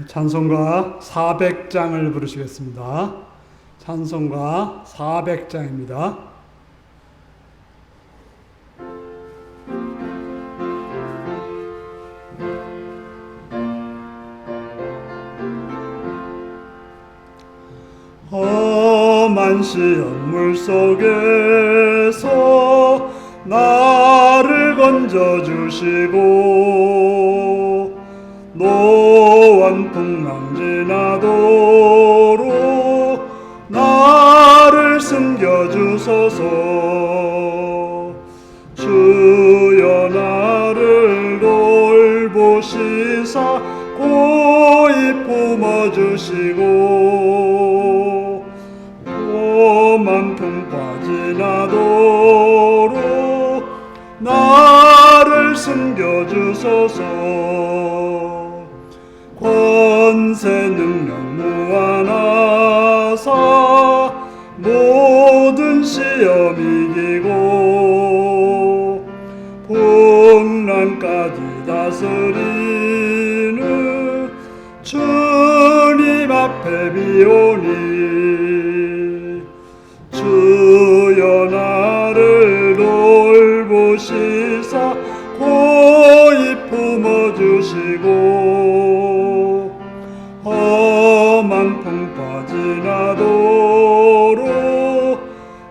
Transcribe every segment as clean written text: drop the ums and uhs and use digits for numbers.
찬송가 400장을 부르시겠습니다. 찬송가 400장입니다. 험한 시험물 속에서 나를 건져주시고 노원 풍랑 지나도록 나를 숨겨주소서. 주여 나를 돌보시사 고이 품어주시고 험한 풍파 지나도록 나를 숨겨주소서. 권세 능력 무한하사 모든 시험 이기고 풍랑까지 다스리는 주님 앞에 비오니 주여 나를 돌보시사 고이 품어주시고 험한 풍파 지나도록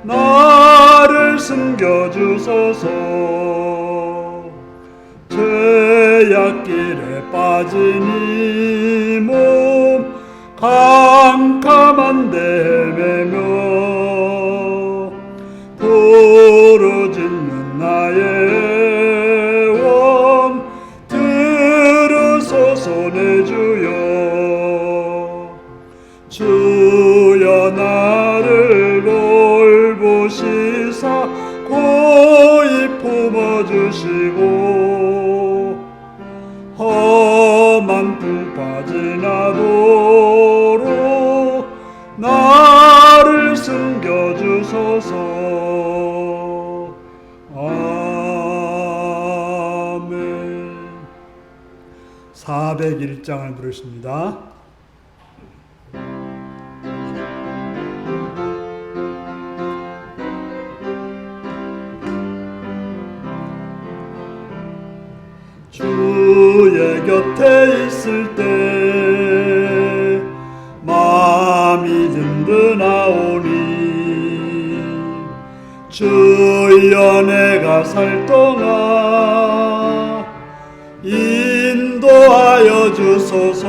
나를 숨겨주소서. 죄악길에 빠진 이 몸 캄캄한데 헤매며 부르짖는 나의 원 들으소서. 내 주여 주여 나를 돌보시사 고이 품어주시고 험한 풍파 지나도록 나를 숨겨주소서. 아멘. 401장을 부르십니다. 주의 곁에 있을 때 마음이 든든하오니 주여 내가 살 동안 인도하여 주소서.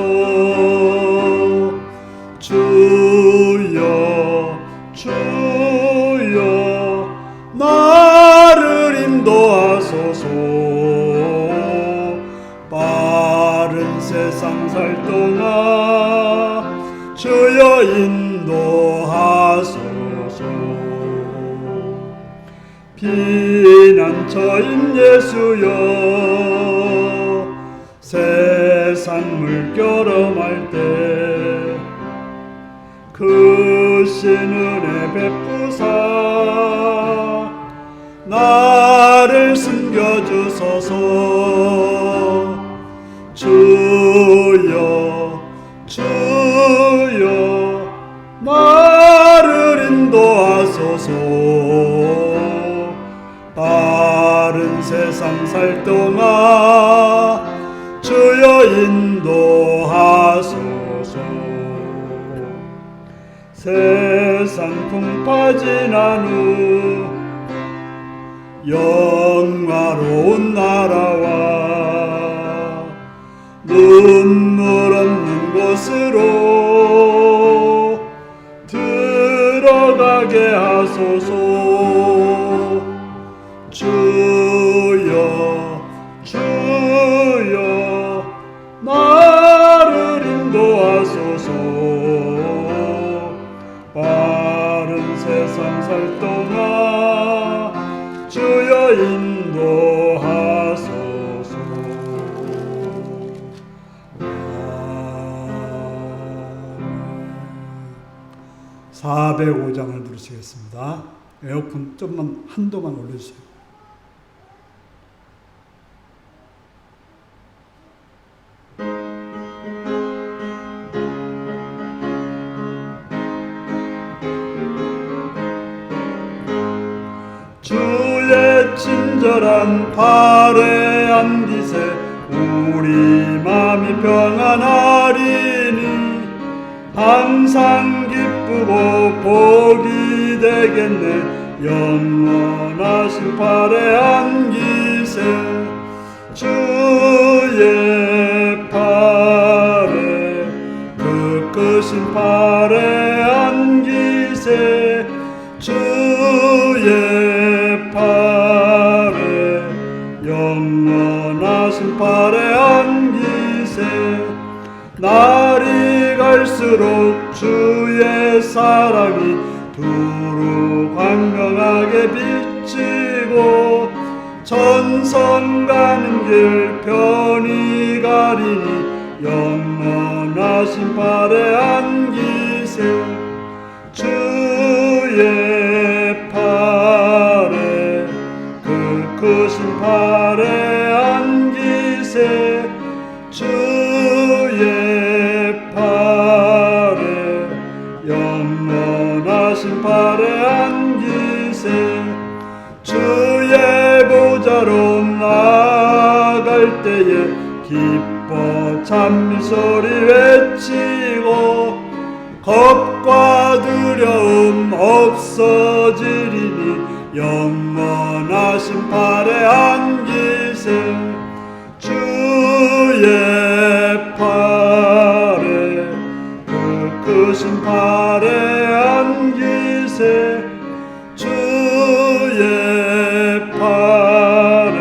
주여 주여 나를 인도하소서. 빠른 세상 살 동안 주여 인도하소서. 피난처인 예수여 세상 물결엄할 때 크신 은혜 베푸사 나를 숨겨주소서. 주여 주여 나를 인도하소서. 빠른 세상 살 동안 주여 인도하소서. 세상 풍파 지난 후 영화로운 나라와 눈물 없는 곳으로 들어가게 하소서. 주여 주여 나를 인도하소서. 빠른 세상 살 동안 주여 인도하소서. 405장을 부르시겠습니다. 에어컨 좀만 한도만 올려주세요. 간절한 발에 안기세 우리 맘이 평안하리니 항상 기쁘고 복이 되겠네 영원하신 발에 안기세 주의 팔에 그 크신 팔에 안기세 주의 팔에 영원하신 팔에 안기세 날이 갈수록 주의 사랑이 두루 광명하게 비치고 전선 가는 길 편히 가리니 영원하신 발에 안기세 주의 팔에 그 크신 팔에 안기세 주의 팔에 영원하신 팔에 안기세 주의 보좌로 나아갈 때에 기뻐 찬미소리 외치고 겁과 두려움 없어지리니 영원하신 팔에 안기세 주의 팔에 그 크신 팔에 안기세 주의 팔에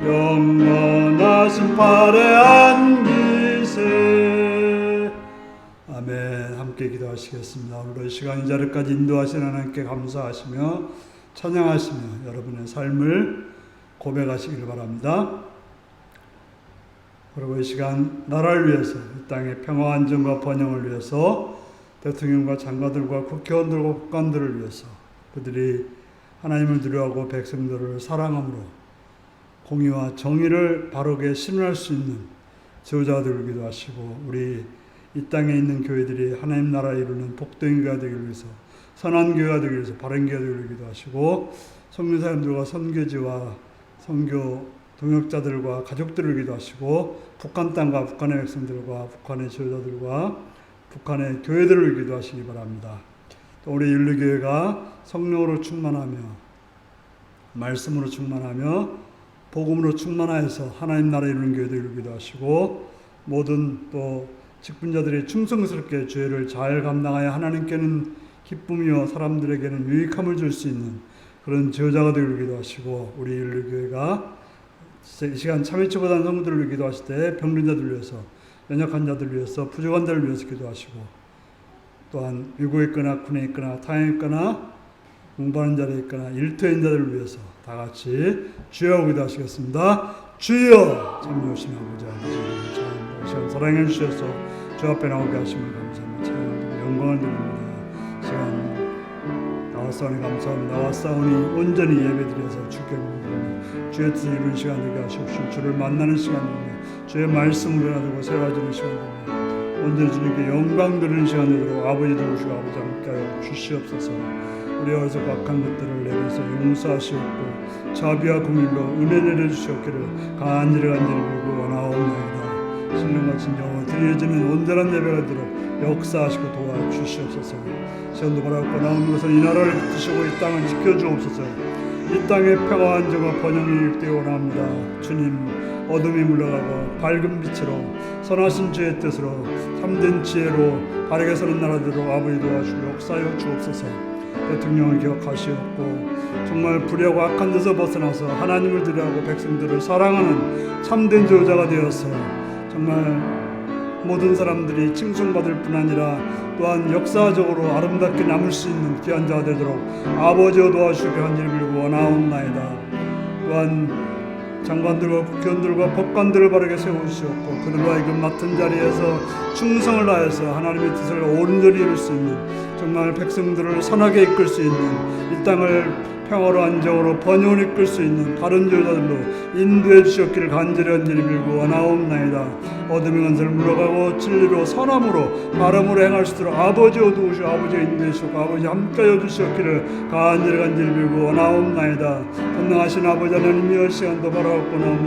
영원하신 팔에 안기세. 아멘. 함께 기도하시겠습니다. 오늘 시간 이 자리까지 인도하신 하나님께 감사하시며 찬양하시며 여러분의 삶을 고백하시기를 바랍니다. 그리고 이 시간 나라를 위해서 이 땅의 평화 안정과 번영을 위해서 대통령과 장관들과 국회의원들과 국관들을 위해서 그들이 하나님을 두려워하고 백성들을 사랑함으로 공의와 정의를 바르게 실현할 수 있는 지도자가 되기도 하시고 우리 이 땅에 있는 교회들이 하나님 나라를 이루는 복된 교회가 되기 위해서 선한 교회가 되기 위해서 바른 교회가 되기도 하시고 선교사님들과 선교지와 선교 동역자들과 가족들을 기도하시고 북한 땅과 북한의 백성들과 북한의 지도자들과 북한의 교회들을 기도하시기 바랍니다. 또 우리 윤리교회가 성령으로 충만하며 말씀으로 충만하며 복음으로 충만하여서 하나님 나라 이루는 교회들을 기도하시고 모든 또 직분자들이 충성스럽게 죄를 잘 감당하여 하나님께는 기쁨이요 사람들에게는 유익함을 줄 수 있는 그런 지도자가 되기를 기도하시고 우리 윤리교회가 이 시간 참여치 못한 성도들을 기도하실 때 병든자들을 위해서 연약한 자들을 위해서 부족한 자를 위해서 기도하시고 또한 미국에 있거나 군에 있거나 타향에 있거나 공부하는 자리에 있거나 일터인 자들을 위해서 다 같이 주여 기도하시겠습니다. 주여 참 좋으신 아버지 이 시간 사랑해 주셔서 주 앞에 나오게 하시면 감사합니다. 찬양합니다. 영광을 드립니다. 시간 나왔사오니 감사합니다. 나왔사오니 온전히 예배드려서 주께 드립니다. 주의 뜻을 이루는 시간 되게 하시옵시고 주를 만나는 시간 됩니다. 주의 말씀을 나누고 세워지는 시간 됩니다. 온전히 주님께 영광 드리는 시간 되도록 아버지 도우시고 아버지 함께하여 주시옵소서. 우리 어리석고 악한 것들을 내려서 용서하시옵고 자비와 긍휼로 은혜 내려주시옵기를 간절히 빌고 원하옵나이다. 신령과 진정으로 드려지는 온전한 예배가 되도록 역사하시고 도와주시옵소서. 시간도 바라고 나오는 것은 이 나라를 붙드시고 이 땅을 지켜주옵소서. 이 땅의 평화 안정과 번영이 일되어 원합니다. 주님 어둠이 물러가고 밝은 빛으로 선하신 주의 뜻으로 참된 지혜로 바르게 사는 나라 되도록 아버지 도와주시고 역사하여 주옵소서. 대통령을 기억하시옵고 정말 불의하고 악한 데서 벗어나서 하나님을 두려워하고 백성들을 사랑하는 참된 지도자가 되어서 정말 모든 사람들이 칭송받을 뿐 아니라 또한 역사적으로 아름답게 남을 수 있는 귀한 자가 되도록 아버지여 도와주시기 간절히 빌고 원하옵나이다. 또한 장관들과 국회의원들과 법관들을 바르게 세우시옵고 그들로 하여금 맡은 자리에서 충성을 다해서 하나님의 뜻을 온전히 이룰 수 있는 정말 백성들을 선하게 이끌 수 있는 이 땅을 평화로 안정으로 번영을 이끌 수 있는 바른 제자들로 인도해 주셨기를 간절히 간절히 빌고 원하옵나이다. 어둠의 권세를 물러가고 진리로 선함으로 바람으로 행할 수 있도록 아버지여 도우시고 아버지가 인도해 주시고 아버지 함께하여 주셨기를 간절히 간절히 빌고 원하옵나이다. 전능하신 아버지 하나님이여 시간도 바라옵고 나옵니다.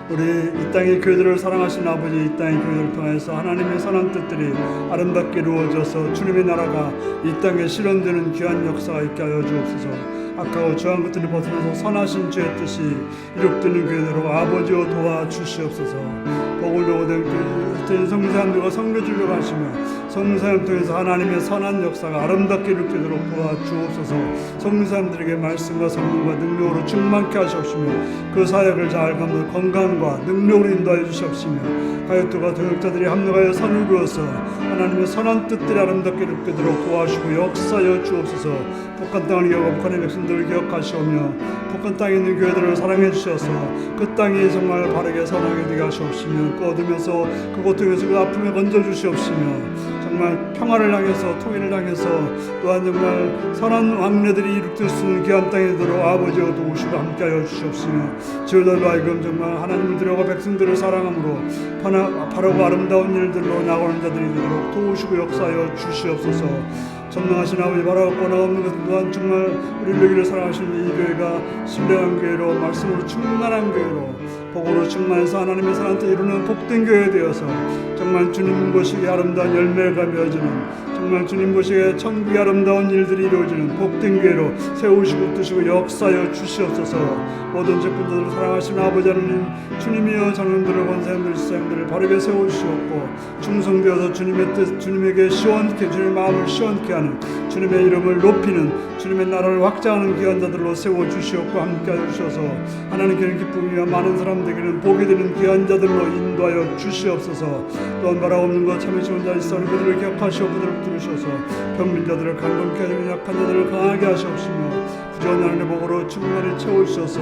우리 이 땅의 교회들을 사랑하신 아버지, 이 땅의 교회들을 통해서 하나님의 선한 뜻들이 아름답게 이루어져서 주님의 나라가 이 땅에 실현되는 귀한 역사가 있게 하여 주옵소서. 아까워 저한 것들을 벗어나서 선하신 주의 뜻이 이룩되는 교회대로 아버지여 도와주시옵소서. 복을 요구된 성사님들과 섬겨주려고 하시며 성사님 통해서 하나님의 선한 역사가 아름답게 이룩되도록 도와주옵소서. 성사님들에게 말씀과 성령과 능력으로 충만케 하시옵시며 그 사역을 잘 감당 건강과 능력으로 인도하여 주시옵시며 가요토가 동역자들이 합력하여 선을 이루어서 하나님의 선한 뜻들이 아름답게 이룩되도록 도와주시고 역사하여 주옵소서. 북한 땅을 기억하고 북한의 백성들을 기억하시오며 북한 땅에 있는 교회들을 사랑해 주셔서 그 땅이 정말 바르게 선하게 되게 하시옵시며 그 어둠에서 그 고통에서 그 아픔에 건져 주시옵시며 정말 평화를 향해서 통일을 향해서 또한 정말 선한 왕래들이 이룩될 수 있는 귀한 땅에 되도록 아버지여 도우시고 함께하여 주시옵시며 지도자들로 하여금 정말 하나님을 들여고 백성들을 사랑함으로 바라고 아름다운 일들로 나가는 자들이 되도록 도우시고 역사하여 주시옵소서. 전능하신 아버지 바라옵고 나옵는 것 또한 정말 우리를 여기를 사랑하시는 이 교회가 신령한 교회로 말씀으로 충만한 교회로 복으로 충만해서 하나님의 선한 뜻 이루는 복된 교회 되어서 정말 주님 보시기에 아름다운 열매가 맺어지는 정말 주님 보시기에 천국의 아름다운 일들이 이루어지는 복된 교회로 세우시고 뜨시고 역사하여 주시옵소서. 모든 적군자들을 사랑하시는 아버지 하나님 주님이여 장로들을 권사님들 지사님들을 바르게 세워주시옵고 충성되어서 주님의 뜻 주님에게 시원케 주님의 마음을 시원케 하는 주님의 이름을 높이는 주님의 나라를 확장하는 귀한 자들로 세워주시옵고 함께하여 주셔서 하나님께는 기쁨이며 많은 사람들에게는 복이 되는 귀한 자들로 인도하여 주시옵소서. 또한 바라옵는 것 참으시는 자 있사오니 그들을 기억하시오 그들을 들으셔서 병민자들을 강건케 하시고 약한 자들을 강하게 하시옵시며 부지런한 하나님의 복으로 충만히 채워주셔서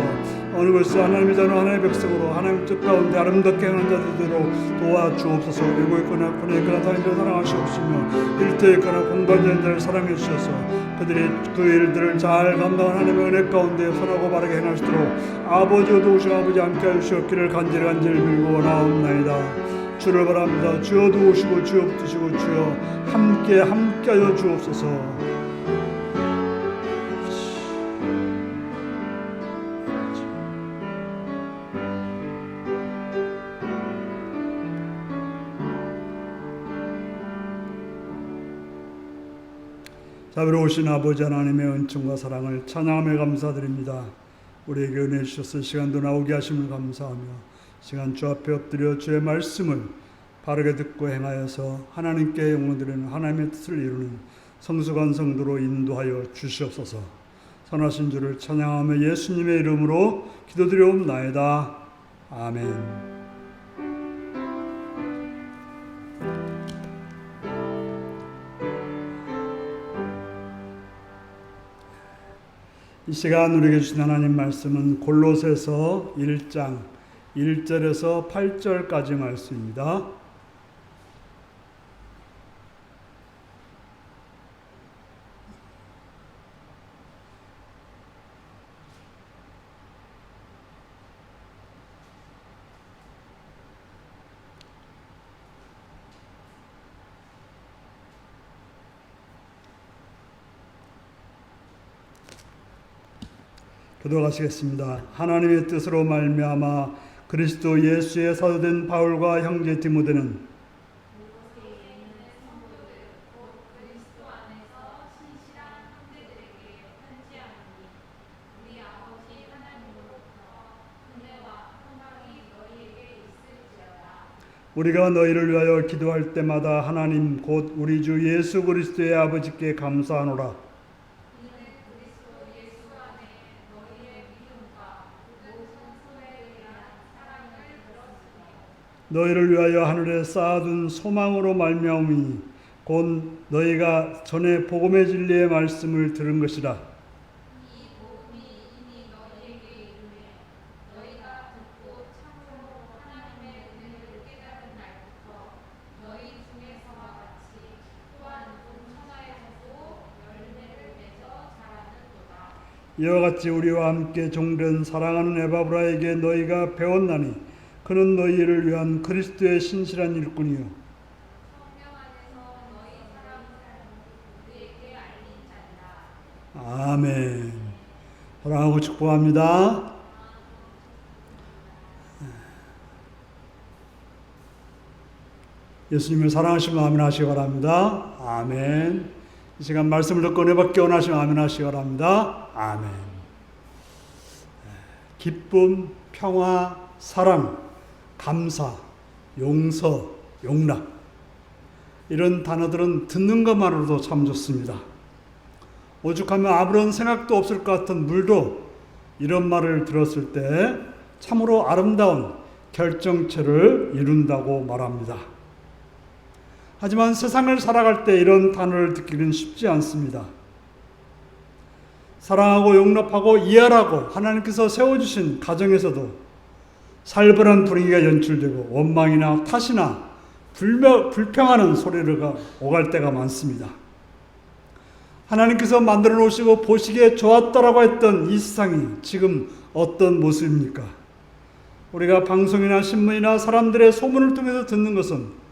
어느 것이 하나님의 자녀 하나님의 백성으로 하나님 뜻 가운데 아름답게 행하는 자들대로 도와주옵소서. 외국에 있거나 군에 있거나 다인자를 사랑하시옵시며 일터에 있거나 공간자인 자를 사랑해 주셔서 그들이 그 일들을 잘 감당하는 하나님의 은혜 가운데 선하고 바르게 행할 수 있도록 아버지여 도우시고 아버지 함께하여 주시옵기를 간절히 빌고 원하옵나이다. 주를 바랍니다. 주여 도우시고 주여 붙드시고 주여 함께하여 주옵소서. 자비로우신 아버지 하나님의 은총과 사랑을 찬양하며 감사드립니다. 우리에게 은혜 주셔서 시간도 나오게 하심을 감사하며 시간 주 앞에 엎드려 주의 말씀을 바르게 듣고 행하여서 하나님께 영광 드리는 하나님의 뜻을 이루는 성숙한 성도로 인도하여 주시옵소서. 선하신 주를 찬양하며 예수님의 이름으로 기도드리옵나이다. 아멘. 이 시간 우리에게 주신 하나님 말씀은 골로새서 1장 1절에서 8절까지 말씀입니다. 기도하시겠습니다. 하나님의 뜻으로 말미암아 그리스도 예수의 사도된 바울과 형제 디모데는 우리가 너희를 위하여 기도할 때마다 하나님 곧 우리 주 예수 그리스도의 아버지께 감사하노라. 너희를 위하여 하늘에 쌓아둔 소망으로 말미암으니 곧 너희가 전에 복음의 진리의 말씀을 들은 것이라. 이 복음이 이미 너희에게 이르매 너희가 듣고 참으로 하나님의 은혜를 깨달은 날부터 너희 중에서와 같이 또한 온 천하에서도 열매를 맺어 자라는도다. 이와 같이 우리와 함께 종된 사랑하는 에바브라에게 너희가 배웠나니 그는 너희를 위한 그리스도의 신실한 일꾼이요 성령 안에서 너희 사랑을 우리에게 알린 자니라. 아멘. 사랑하고 축복합니다. 예수님을 사랑하시면 아멘 하시기 바랍니다. 아멘. 이 시간 말씀을 듣고 은혜받기 원하시면 아멘 하시기 바랍니다. 아멘. 기쁨, 평화, 사랑, 감사, 용서, 용납 이런 단어들은 듣는 것만으로도 참 좋습니다. 오죽하면 아무런 생각도 없을 것 같은 물도 이런 말을 들었을 때 참으로 아름다운 결정체를 이룬다고 말합니다. 하지만 세상을 살아갈 때 이런 단어를 듣기는 쉽지 않습니다. 사랑하고 용납하고 이해하라고 하나님께서 세워주신 가정에서도 살벌한 분위기가 연출되고 원망이나 탓이나 불평하는 소리가 오갈 때가 많습니다. 하나님께서 만들어 놓으시고 보시기에 좋았다라고 했던 이 세상이 지금 어떤 모습입니까? 우리가 방송이나 신문이나 사람들의 소문을 통해서 듣는 것은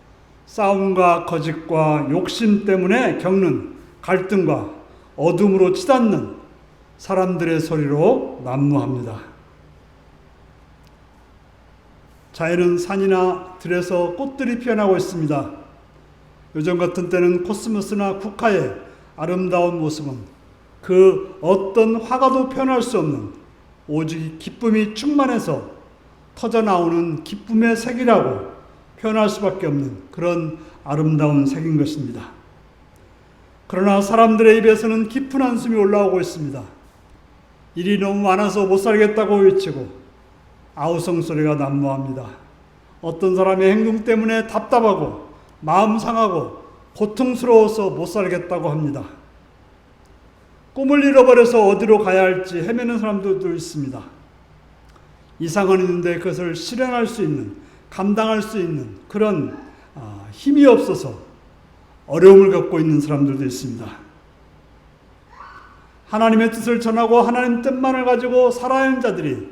싸움과 거짓과 욕심 때문에 겪는 갈등과 어둠으로 치닫는 사람들의 소리로 난무합니다. 자연은 산이나 들에서 꽃들이 피어나고 있습니다. 요즘 같은 때는 코스모스나 국화의 아름다운 모습은 그 어떤 화가도 표현할 수 없는 오직 기쁨이 충만해서 터져나오는 기쁨의 색이라고 표현할 수밖에 없는 그런 아름다운 색인 것입니다. 그러나 사람들의 입에서는 깊은 한숨이 올라오고 있습니다. 일이 너무 많아서 못 살겠다고 외치고 아우성 소리가 난무합니다. 어떤 사람의 행동 때문에 답답하고 마음 상하고 고통스러워서 못 살겠다고 합니다. 꿈을 잃어버려서 어디로 가야 할지 헤매는 사람들도 있습니다. 이상은 있는데 그것을 실현할 수 있는, 감당할 수 있는 그런 힘이 없어서 어려움을 겪고 있는 사람들도 있습니다. 하나님의 뜻을 전하고 하나님 뜻만을 가지고 살아야 하는 자들이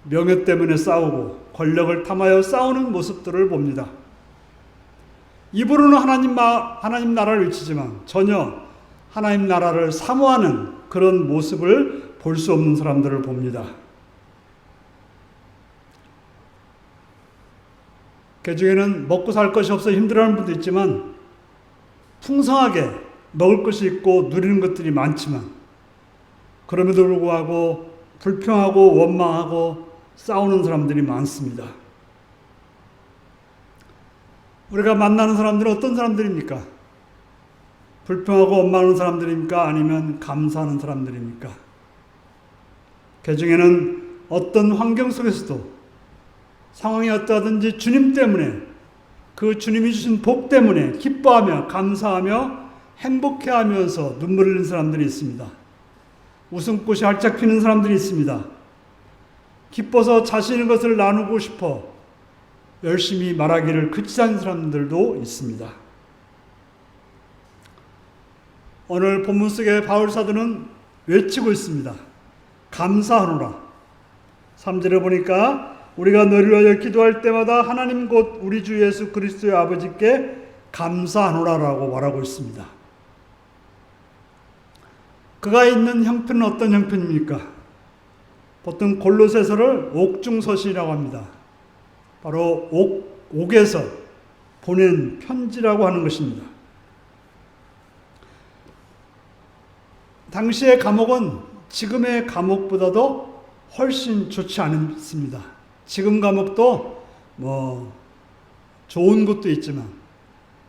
명예 때문에 싸우고 권력을 탐하여 싸우는 모습들을 봅니다. 입으로는 하나님 나라를 외치지만 전혀 하나님 나라를 사모하는 그런 모습을 볼 수 없는 사람들을 봅니다. 그 중에는 먹고 살 것이 없어 힘들어하는 분도 있지만 풍성하게 먹을 것이 있고 누리는 것들이 많지만 그럼에도 불구하고 불평하고 원망하고 싸우는 사람들이 많습니다. 우리가 만나는 사람들은 어떤 사람들입니까? 불평하고 원망하는 사람들입니까? 아니면 감사하는 사람들입니까? 그 중에는 어떤 환경 속에서도 상황이 어떠하든지 주님 때문에 그 주님이 주신 복 때문에 기뻐하며 감사하며 행복해하면서 눈물 흘리는 사람들이 있습니다. 웃음꽃이 활짝 피는 사람들이 있습니다. 기뻐서 자신의 것을 나누고 싶어 열심히 말하기를 그치한 사람들도 있습니다. 오늘 본문 속에 바울 사도는 외치고 있습니다. 감사하노라. 3절에 보니까 우리가 너를 위하여 기도할 때마다 하나님 곧 우리 주 예수 그리스도의 아버지께 감사하노라라고 말하고 있습니다. 그가 있는 형편은 어떤 형편입니까? 보통 골로새서를 옥중서신이라고 합니다. 바로 옥에서 보낸 편지라고 하는 것입니다. 당시의 감옥은 지금의 감옥보다도 훨씬 좋지 않습니다. 지금 감옥도 좋은 곳도 있지만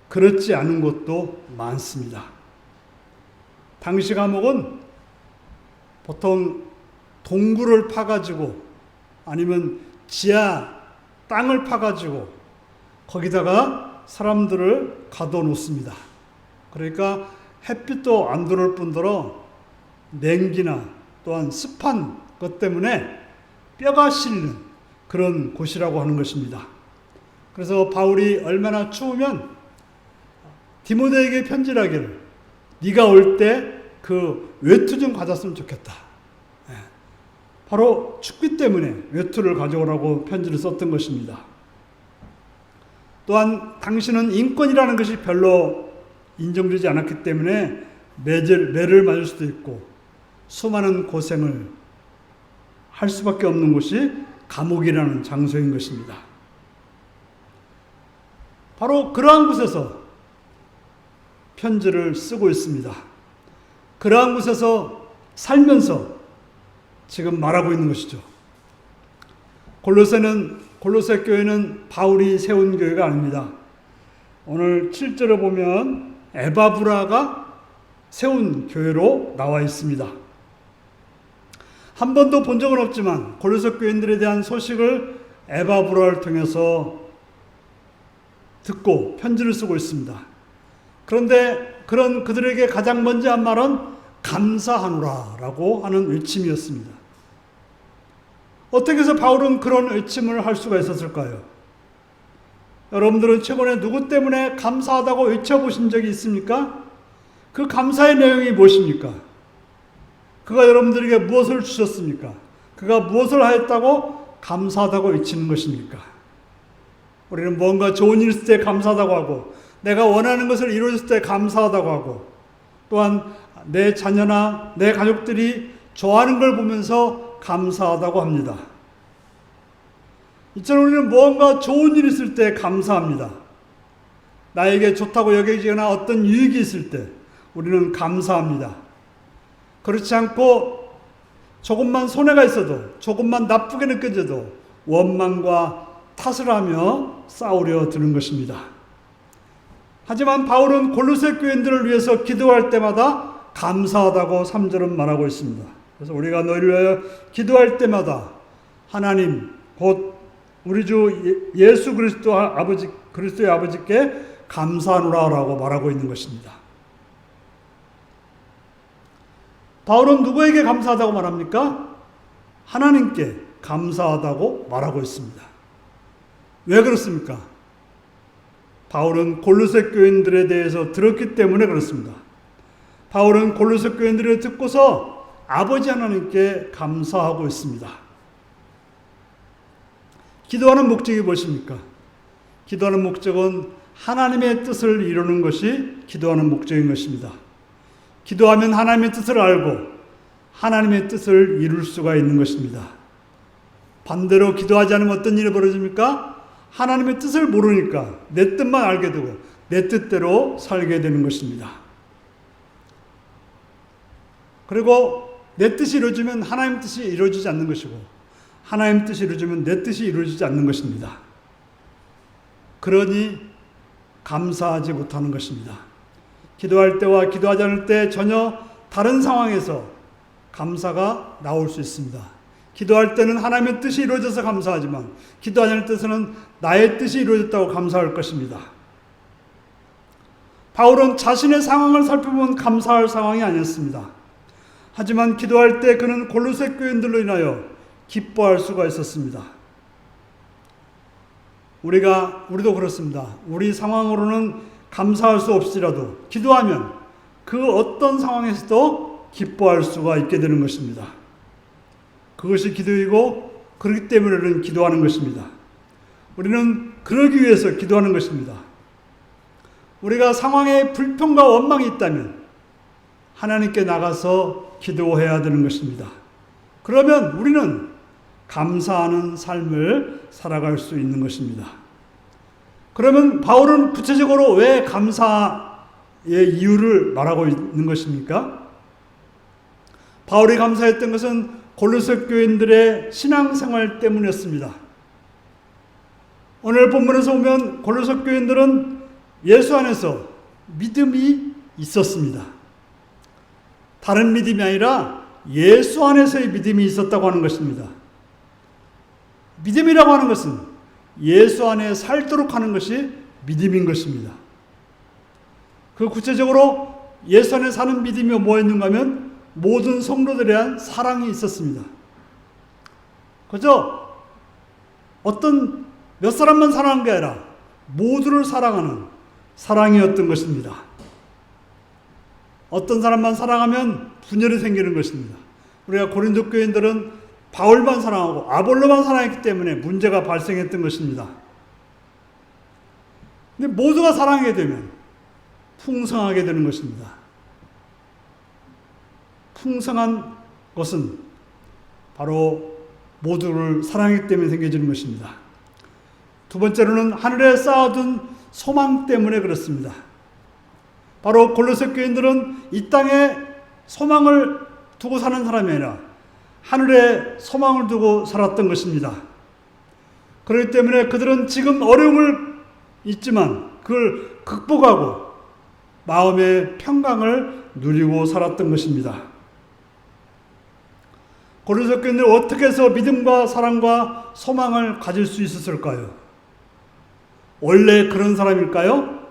그렇지 않은 곳도 많습니다. 당시 감옥은 보통 동굴을 파가지고 아니면 지하 땅을 파가지고 거기다가 사람들을 가둬놓습니다. 그러니까 햇빛도 안 들어올 뿐더러 냉기나 또한 습한 것 때문에 뼈가 시리는 그런 곳이라고 하는 것입니다. 그래서 바울이 얼마나 추우면 디모데에게 편지를 하기를 네가 올 때 그 외투 좀 가졌으면 좋겠다. 바로 춥기 때문에 외투를 가져오라고 편지를 썼던 것입니다. 또한 당신은 인권이라는 것이 별로 인정되지 않았기 때문에 매를 맞을 수도 있고 수많은 고생을 할 수밖에 없는 곳이 감옥이라는 장소인 것입니다. 바로 그러한 곳에서 편지를 쓰고 있습니다. 그러한 곳에서 살면서 지금 말하고 있는 것이죠. 골로새 교회는 바울이 세운 교회가 아닙니다. 오늘 7절에 보면 에바브라가 세운 교회로 나와 있습니다. 한 번도 본 적은 없지만 골로새 교인들에 대한 소식을 에바브라를 통해서 듣고 편지를 쓰고 있습니다. 그런데 그들에게 가장 먼저 한 말은 감사하노라라고 하는 외침이었습니다. 어떻게 해서 바울은 그런 외침을 할 수가 있었을까요? 여러분들은 최근에 누구 때문에 감사하다고 외쳐보신 적이 있습니까? 그 감사의 내용이 무엇입니까? 그가 여러분들에게 무엇을 주셨습니까? 그가 무엇을 하였다고 감사하다고 외치는 것입니까? 우리는 뭔가 좋은 일 있을 때 감사하다고 하고, 내가 원하는 것을 이루어졌을 때 감사하다고 하고, 또한 내 자녀나 내 가족들이 좋아하는 걸 보면서 감사하다고 합니다. 이처럼 우리는 무언가 좋은 일이 있을 때 감사합니다. 나에게 좋다고 여겨지거나 어떤 유익이 있을 때 우리는 감사합니다. 그렇지 않고 조금만 손해가 있어도, 조금만 나쁘게 느껴져도 원망과 탓을 하며 싸우려 드는 것입니다. 하지만 바울은 골로새 교인들을 위해서 기도할 때마다 감사하다고 3절은 말하고 있습니다. 그래서 우리가 너희를 위하여 기도할 때마다 하나님 곧 우리 주 예수 그리스도의 아버지께 감사하노라라고 말하고 있는 것입니다. 바울은 누구에게 감사하다고 말합니까? 하나님께 감사하다고 말하고 있습니다. 왜 그렇습니까? 바울은 골로새 교인들에 대해서 들었기 때문에 그렇습니다. 바울은 골로새 교인들을 듣고서 아버지 하나님께 감사하고 있습니다. 기도하는 목적이 무엇입니까? 기도하는 목적은 하나님의 뜻을 이루는 것이 기도하는 목적인 것입니다. 기도하면 하나님의 뜻을 알고 하나님의 뜻을 이룰 수가 있는 것입니다. 반대로 기도하지 않으면 어떤 일이 벌어집니까? 하나님의 뜻을 모르니까 내 뜻만 알게 되고 내 뜻대로 살게 되는 것입니다. 그리고 내 뜻이 이루어지면 하나님 뜻이 이루어지지 않는 것이고 하나님 뜻이 이루어지면 내 뜻이 이루어지지 않는 것입니다. 그러니 감사하지 못하는 것입니다. 기도할 때와 기도하지 않을 때 전혀 다른 상황에서 감사가 나올 수 있습니다. 기도할 때는 하나님의 뜻이 이루어져서 감사하지만 기도하지 않을 때는 나의 뜻이 이루어졌다고 감사할 것입니다. 바울은 자신의 상황을 살펴보면 감사할 상황이 아니었습니다. 하지만 기도할 때 그는 골로새 교인들로 인하여 기뻐할 수가 있었습니다. 우리도 그렇습니다. 우리 상황으로는 감사할 수 없을지라도 기도하면 그 어떤 상황에서도 기뻐할 수가 있게 되는 것입니다. 그것이 기도이고 그렇기 때문에 우리는 기도하는 것입니다. 우리는 그러기 위해서 기도하는 것입니다. 우리가 상황에 불평과 원망이 있다면 하나님께 나가서 기도해야 되는 것입니다. 그러면 우리는 감사하는 삶을 살아갈 수 있는 것입니다. 그러면 바울은 구체적으로 왜 감사의 이유를 말하고 있는 것입니까? 바울이 감사했던 것은 골로새 교인들의 신앙생활 때문이었습니다. 오늘 본문에서 보면 골로새 교인들은 예수 안에서 믿음이 있었습니다. 다른 믿음이 아니라 예수 안에서의 믿음이 있었다고 하는 것입니다. 믿음이라고 하는 것은 예수 안에 살도록 하는 것이 믿음인 것입니다. 그 구체적으로 예수 안에 사는 믿음이 뭐였는가 하면 모든 성도들에 대한 사랑이 있었습니다. 그저 어떤 몇 사람만 사랑한 게 아니라 모두를 사랑하는 사랑이었던 것입니다. 어떤 사람만 사랑하면 분열이 생기는 것입니다. 우리가 고린도 교인들은 바울만 사랑하고 아볼로만 사랑했기 때문에 문제가 발생했던 것입니다. 근데 모두가 사랑하게 되면 풍성하게 되는 것입니다. 풍성한 것은 바로 모두를 사랑하기 때문에 생겨지는 것입니다. 두 번째로는 하늘에 쌓아둔 소망 때문에 그렇습니다. 바로 골로새 교인들은 이 땅에 소망을 두고 사는 사람이 아니라 하늘에 소망을 두고 살았던 것입니다. 그렇기 때문에 그들은 지금 어려움을 있지만 그걸 극복하고 마음의 평강을 누리고 살았던 것입니다. 고린도 교인들은 어떻게 해서 믿음과 사랑과 소망을 가질 수 있었을까요? 원래 그런 사람일까요?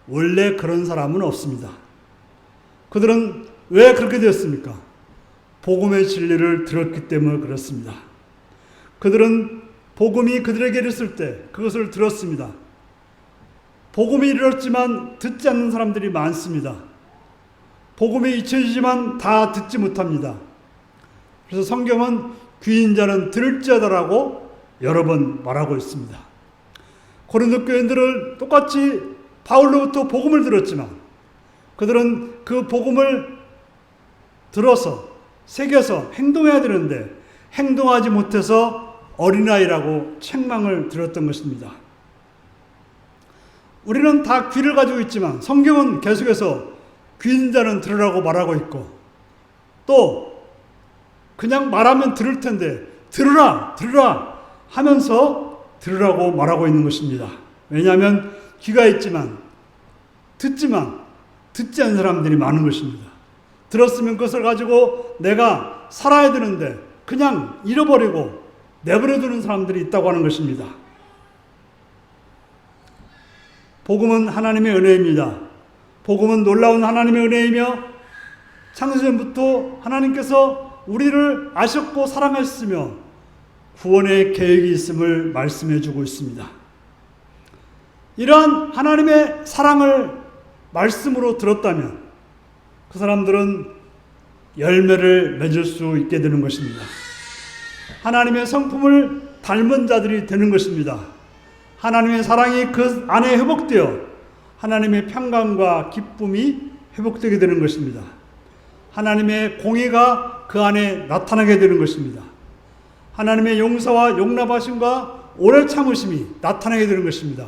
원래 그런 사람은 없습니다. 그들은 왜 그렇게 되었습니까? 복음의 진리를 들었기 때문에 그렇습니다. 그들은 복음이 그들에게 이르렀을 때 그것을 들었습니다. 복음이 이르렀지만 듣지 않는 사람들이 많습니다. 복음이 잊혀지지만 다 듣지 못합니다. 그래서 성경은 귀인 자는 들을지어다라고 여러 번 말하고 있습니다. 고린도 교인들은 똑같이 바울로부터 복음을 들었지만 그들은 그 복음을 들어서 새겨서 행동해야 되는데 행동하지 못해서 어린아이라고 책망을 들었던 것입니다. 우리는 다 귀를 가지고 있지만 성경은 계속해서 귀인 자는 들으라고 말하고 있고 또 그냥 말하면 들을 텐데 들으라 하면서 들으라고 말하고 있는 것입니다. 왜냐하면 귀가 있지만 듣지 않는 사람들이 많은 것입니다. 들었으면 그것을 가지고 내가 살아야 되는데 그냥 잃어버리고 내버려 두는 사람들이 있다고 하는 것입니다. 복음은 하나님의 은혜입니다. 복음은 놀라운 하나님의 은혜이며 창세전부터 하나님께서 우리를 아셨고 사랑하셨으며 구원의 계획이 있음을 말씀해 주고 있습니다. 이러한 하나님의 사랑을 말씀으로 들었다면 그 사람들은 열매를 맺을 수 있게 되는 것입니다. 하나님의 성품을 닮은 자들이 되는 것입니다. 하나님의 사랑이 그 안에 회복되어 하나님의 평강과 기쁨이 회복되게 되는 것입니다. 하나님의 공의가 그 안에 나타나게 되는 것입니다. 하나님의 용서와 용납하심과 오래 참으심이 나타나게 되는 것입니다.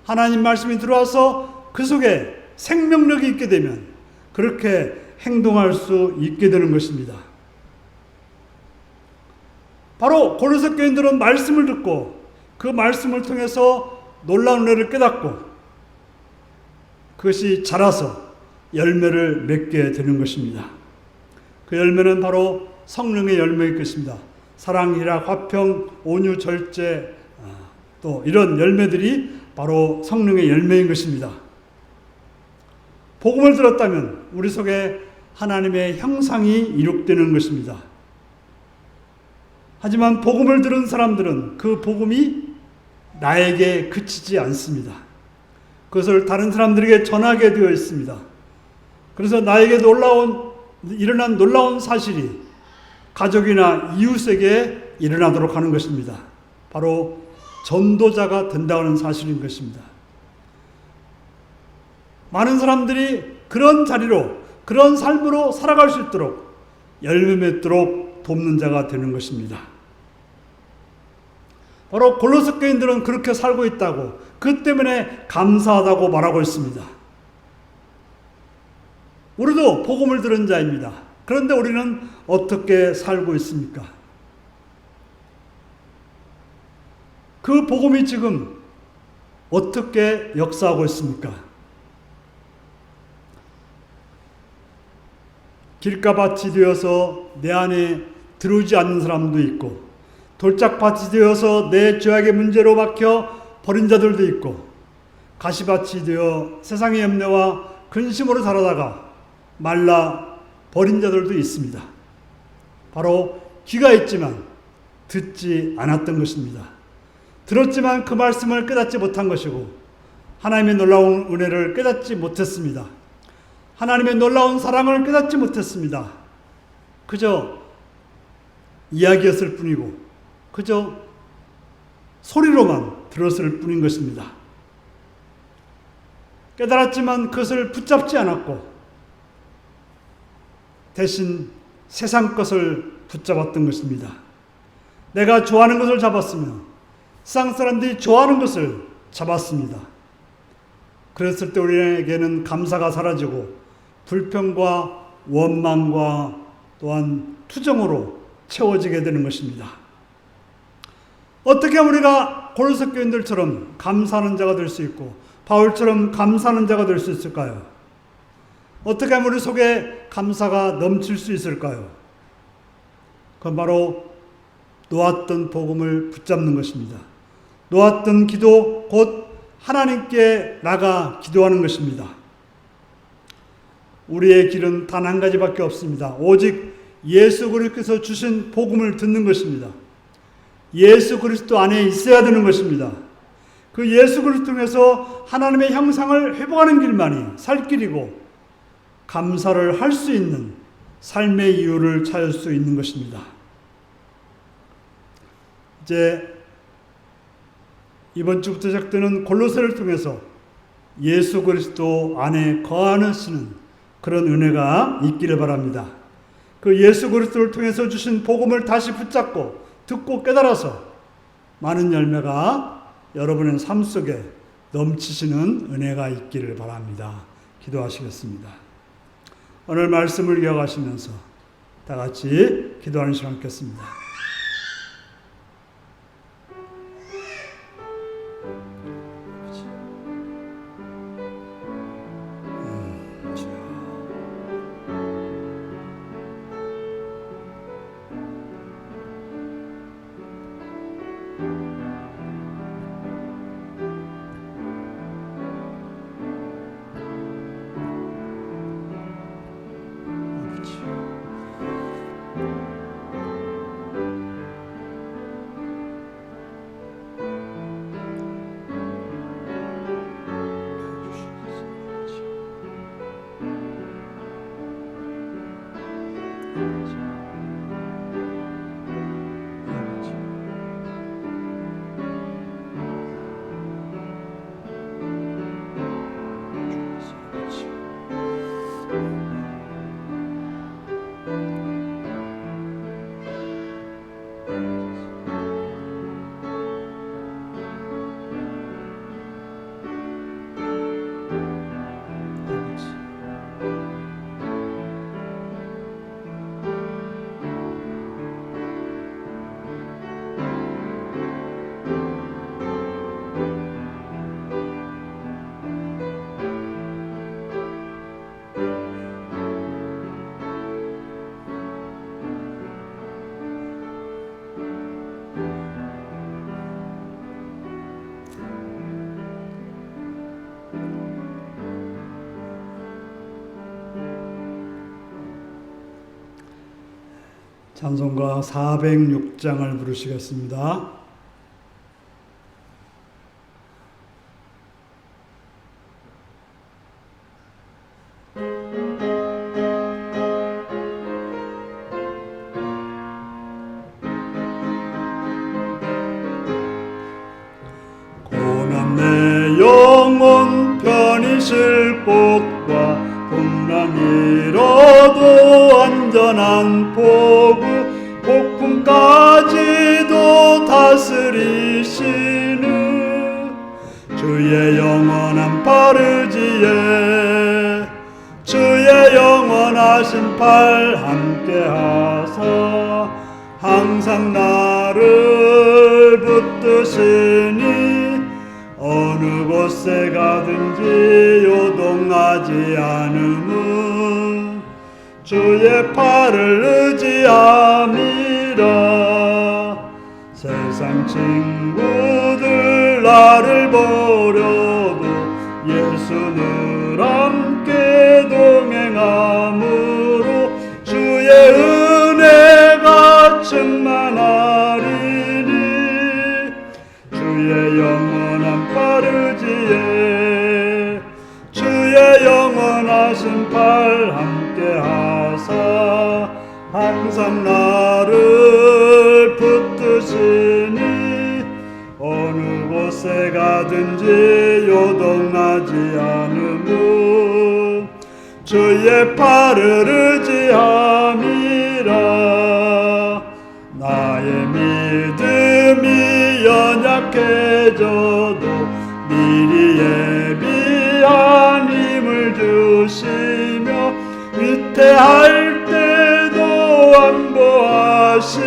하나님 말씀이 들어와서 그 속에 생명력이 있게 되면 그렇게 행동할 수 있게 되는 것입니다. 바로 고린도 교인들은 말씀을 듣고 그 말씀을 통해서 놀라운 은혜를 깨닫고 그것이 자라서 열매를 맺게 되는 것입니다. 그 열매는 바로 성령의 열매일 것입니다. 사랑, 희락, 화평, 온유, 절제, 또 이런 열매들이 바로 성령의 열매인 것입니다. 복음을 들었다면 우리 속에 하나님의 형상이 이룩되는 것입니다. 하지만 복음을 들은 사람들은 그 복음이 나에게 그치지 않습니다. 그것을 다른 사람들에게 전하게 되어 있습니다. 그래서 나에게 일어난 놀라운 사실이 가족이나 이웃에게 일어나도록 하는 것입니다. 바로 전도자가 된다는 사실인 것입니다. 많은 사람들이 그런 자리로, 그런 삶으로 살아갈 수 있도록 열매 맺도록 돕는 자가 되는 것입니다. 바로 골로새 교인들은 그렇게 살고 있다고, 그 때문에 감사하다고 말하고 있습니다. 우리도 복음을 들은 자입니다. 그런데 우리는 어떻게 살고 있습니까? 그 복음이 지금 어떻게 역사하고 있습니까? 길가밭이 되어서 내 안에 들어오지 않는 사람도 있고, 돌짝밭이 되어서 내 죄악의 문제로 박혀 버린 자들도 있고, 가시밭이 되어 세상의 염려와 근심으로 살아다가 말라 버린 자들도 있습니다. 바로 귀가 있지만 듣지 않았던 것입니다. 들었지만 그 말씀을 깨닫지 못한 것이고 하나님의 놀라운 은혜를 깨닫지 못했습니다. 하나님의 놀라운 사랑을 깨닫지 못했습니다. 그저 이야기였을 뿐이고 그저 소리로만 들었을 뿐인 것입니다. 깨달았지만 그것을 붙잡지 않았고 대신 세상 것을 붙잡았던 것입니다. 내가 좋아하는 것을 잡았으며 세상 사람들이 좋아하는 것을 잡았습니다. 그랬을 때 우리에게는 감사가 사라지고 불평과 원망과 또한 투정으로 채워지게 되는 것입니다. 어떻게 하면 우리가 고린도 교인들처럼 감사하는 자가 될 수 있고 바울처럼 감사하는 자가 될 수 있을까요? 어떻게 하면 우리 속에 감사가 넘칠 수 있을까요? 그건 바로 놓았던 복음을 붙잡는 것입니다. 놓았던 기도, 곧 하나님께 나가 기도하는 것입니다. 우리의 길은 단 한 가지밖에 없습니다. 오직 예수 그리스도께서 주신 복음을 듣는 것입니다. 예수 그리스도 안에 있어야 되는 것입니다. 그 예수 그리스도 통해서 하나님의 형상을 회복하는 길만이 살 길이고 감사를 할 수 있는 삶의 이유를 찾을 수 있는 것입니다. 이제 이번 주부터 시작되는 골로새를 통해서 예수 그리스도 안에 거하시는 그런 은혜가 있기를 바랍니다. 그 예수 그리스도를 통해서 주신 복음을 다시 붙잡고 듣고 깨달아서 많은 열매가 여러분의 삶 속에 넘치시는 은혜가 있기를 바랍니다. 기도하시겠습니다. 오늘 말씀을 이어가시면서 다 같이 기도하는 시간 갖겠습니다. 찬송가 406장을 부르시겠습니다. 고난 내 영혼 편히 쉴 곳과 풍랑 잃어도 안전한 포구 폭풍까지도 다스리시는 주의 영원한 파르지에 주의 영원하신 팔 함께하사 항상 나를 붙드시니 어느 곳에 가든지 요동하지 않음은 주의 팔을 의지함이라. 세상 친구들 나를 버려도 예수 늘 함께 동행함으로 주의 은혜가 충만하리니 주의 영원한 파르지에 주의 영원 영원하신 팔 함께 하사 항상 나를 붙드시니 어느 곳에 가든지 요동하지 않음은 주의 팔을 의지함이라. 나의 믿음이 연약해져도 미리 예비한 힘을 주시며 위태할 때도 안보하시는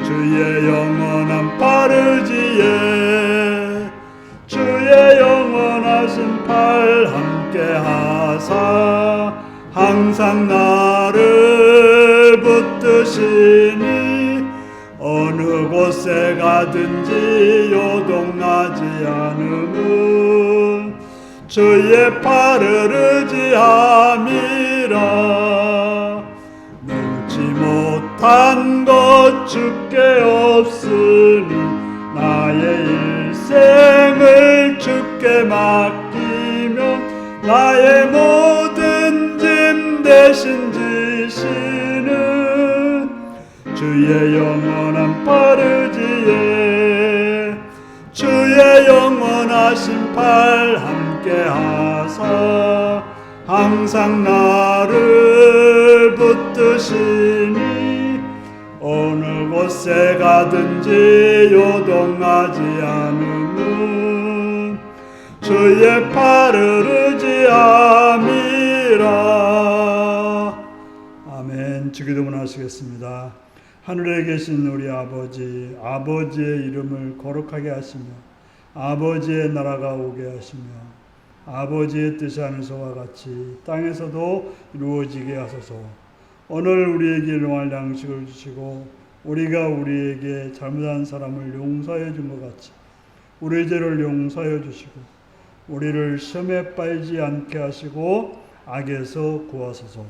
주의 영원한 팔 의지에 주의 영원하신 팔 함께 하사 항상 나를 붙드시니 어느 곳에 가든지 요동하지 않음은 주의 팔을 의지함이라. 능치 못한 것 주께 없으니 나의 일생을 주께 맡기면 나의 모든 짐 대신 지시는 주의 영원한 팔 의지에 주의 영원하신 팔 함께 하사 항상 나를 붙드시니 어느 곳에 가든지 요동하지 않음은 주의 팔을 의지함이라. 아멘. 주기도문 하시겠습니다. 하늘에 계신 우리 아버지, 아버지의 이름을 거룩하게 하시며 아버지의 나라가 오게 하시며 아버지의 뜻이 하늘에서와 같이 땅에서도 이루어지게 하소서. 오늘 우리에게 일용할 양식을 주시고 우리가 우리에게 잘못한 사람을 용서해 준 것 같이 우리 죄를 용서해 주시고 우리를 시험에 빠지지 않게 하시고 악에서 구하소서.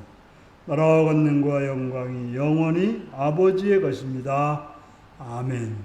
나라와 권능과 영광이 영원히 아버지의 것입니다. 아멘.